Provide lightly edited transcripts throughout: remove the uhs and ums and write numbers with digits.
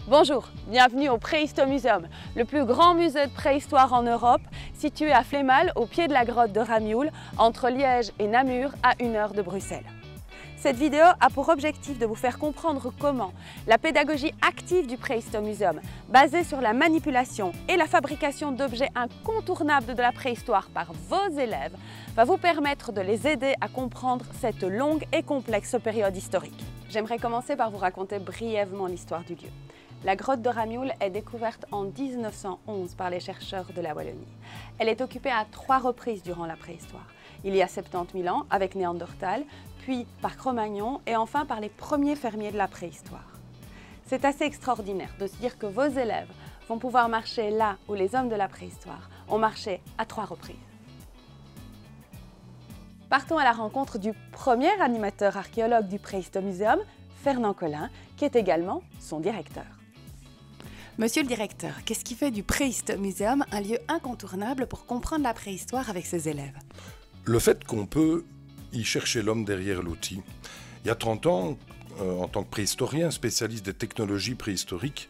Bonjour, bienvenue au Préhistomuseum, le plus grand musée de préhistoire en Europe, situé à Flémal, au pied de la grotte de Ramioul, entre Liège et Namur, à 1 heure de Bruxelles. Cette vidéo a pour objectif de vous faire comprendre comment la pédagogie active du Préhistomuseum, basée sur la manipulation et la fabrication d'objets incontournables de la préhistoire par vos élèves, va vous permettre de les aider à comprendre cette longue et complexe période historique. J'aimerais commencer par vous raconter brièvement l'histoire du lieu. La grotte de Ramioul est découverte en 1911 par les chercheurs de la Wallonie. Elle est occupée à 3 reprises durant la préhistoire. Il y a 70 000 ans avec Néandertal, puis par Cro-Magnon et enfin par les premiers fermiers de la préhistoire. C'est assez extraordinaire de se dire que vos élèves vont pouvoir marcher là où les hommes de la préhistoire ont marché à 3 reprises. Partons à la rencontre du premier animateur archéologue du Préhistomuseum, Fernand Collin, qui est également son directeur. Monsieur le directeur, qu'est-ce qui fait du Préhistomuseum un lieu incontournable pour comprendre la préhistoire avec ses élèves? Le fait qu'on peut y chercher l'homme derrière l'outil. Il y a 30 ans, en tant que préhistorien, spécialiste des technologies préhistoriques,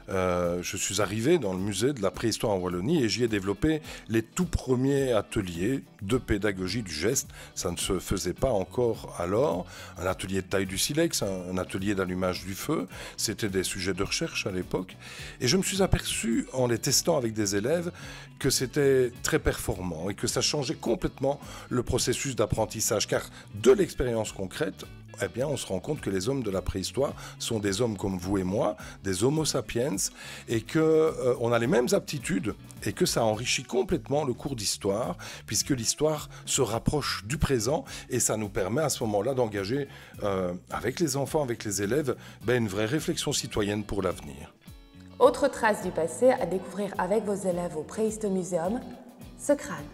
je suis arrivé dans le musée de la préhistoire en Wallonie et j'y ai développé les tout premiers ateliers de pédagogie du geste. Ça ne se faisait pas encore alors. Un atelier de taille du silex, un atelier d'allumage du feu, c'était des sujets de recherche à l'époque. Et je me suis aperçu, en les testant avec des élèves, que c'était très performant et que ça changeait complètement le processus d'apprentissage. Car de l'expérience concrète, eh bien, on se rend compte que les hommes de la préhistoire sont des hommes comme vous et moi, des Homo sapiens, et qu'on a les mêmes aptitudes et que ça enrichit complètement le cours d'histoire, puisque l'histoire se rapproche du présent et ça nous permet à ce moment-là d'engager avec les enfants, avec les élèves, une vraie réflexion citoyenne pour l'avenir. Autre trace du passé à découvrir avec vos élèves au Préhistomuseum, ce crâne.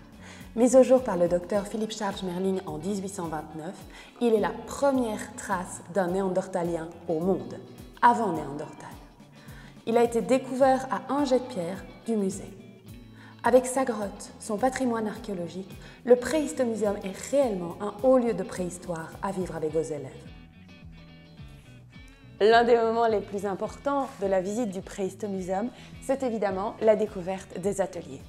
Mis au jour par le docteur Philippe Charles Schmerling en 1829, il est la première trace d'un néandertalien au monde, avant Néandertal. Il a été découvert à un jet de pierre du musée. Avec sa grotte, son patrimoine archéologique, le Préhistomuseum est réellement un haut lieu de préhistoire à vivre avec vos élèves. L'un des moments les plus importants de la visite du Préhistomuseum, c'est évidemment la découverte des ateliers.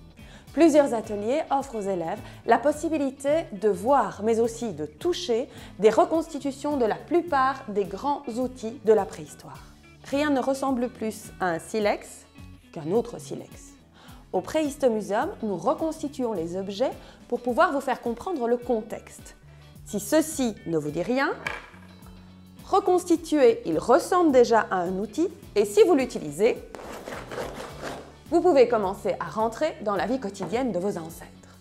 Plusieurs ateliers offrent aux élèves la possibilité de voir, mais aussi de toucher, des reconstitutions de la plupart des grands outils de la préhistoire. Rien ne ressemble plus à un silex qu'un autre silex. Au Préhistomuseum, nous reconstituons les objets pour pouvoir vous faire comprendre le contexte. Si ceci ne vous dit rien, reconstitué, il ressemble déjà à un outil et si vous l'utilisez, vous pouvez commencer à rentrer dans la vie quotidienne de vos ancêtres.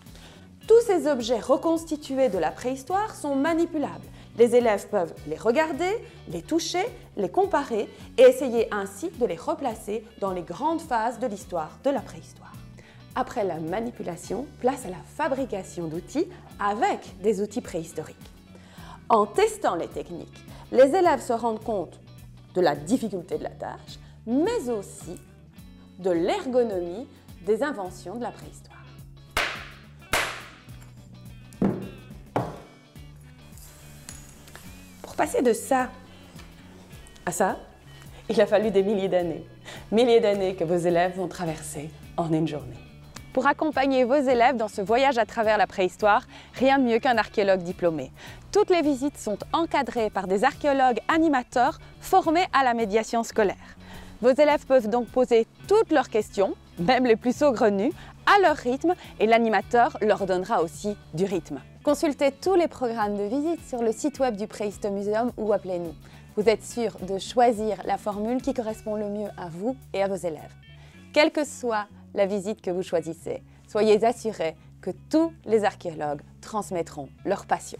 Tous ces objets reconstitués de la préhistoire sont manipulables. Les élèves peuvent les regarder, les toucher, les comparer et essayer ainsi de les replacer dans les grandes phases de l'histoire de la préhistoire. Après la manipulation, place à la fabrication d'outils avec des outils préhistoriques. En testant les techniques, les élèves se rendent compte de la difficulté de la tâche, mais aussi de l'ergonomie des inventions de la préhistoire. Pour passer de ça à ça, il a fallu des milliers d'années que vos élèves vont traverser en une journée. Pour accompagner vos élèves dans ce voyage à travers la préhistoire, rien de mieux qu'un archéologue diplômé. Toutes les visites sont encadrées par des archéologues animateurs formés à la médiation scolaire. Vos élèves peuvent donc poser toutes leurs questions, même les plus saugrenues, à leur rythme et l'animateur leur donnera aussi du rythme. Consultez tous les programmes de visite sur le site web du Préhistomuseum ou appelez-nous. Vous êtes sûr de choisir la formule qui correspond le mieux à vous et à vos élèves. Quelle que soit la visite que vous choisissez, soyez assurés que tous les archéologues transmettront leur passion.